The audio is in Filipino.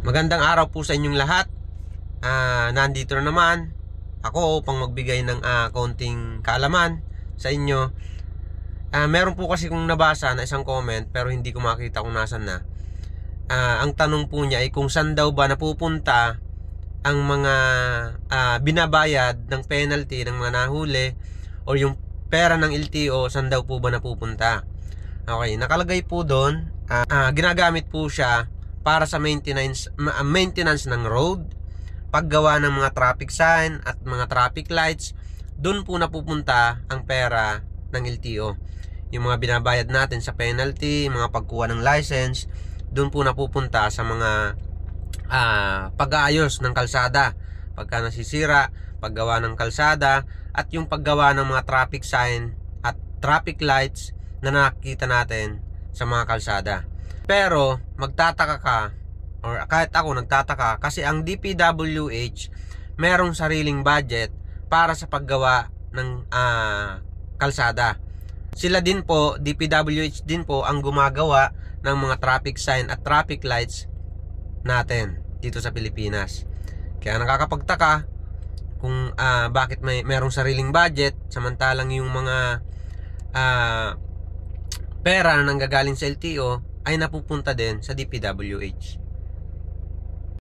Magandang araw po sa inyong lahat. Nandito na naman ako upang magbigay ng konting kaalaman sa inyo. Meron po kasi kong nabasa na isang comment pero hindi ko makita kung nasan na. Ang tanong po niya ay kung saan daw ba napupunta ang mga binabayad ng penalty ng mga nahuli o yung pera ng LTO, saan daw po ba napupunta. Okay, nakalagay po doon, ginagamit po siya para sa maintenance ng road, paggawa ng mga traffic sign at mga traffic lights. Doon po napupunta ang pera ng LTO. Yung mga binabayad natin sa penalty, mga pagkuha ng license, doon po napupunta sa mga pag-aayos ng kalsada, pagka nasisira, paggawa ng kalsada, at yung paggawa ng mga traffic sign at traffic lights na nakikita natin sa mga kalsada. Pero magtataka ka, or kahit ako nagtataka, kasi ang DPWH merong sariling budget para sa paggawa ng kalsada. Sila din po, DPWH din po ang gumagawa ng mga traffic sign at traffic lights natin dito sa Pilipinas. Kaya nakakapagtaka kung bakit merong sariling budget samantalang yung mga pera na nanggagaling sa LTO ay napupunta din sa DPWH.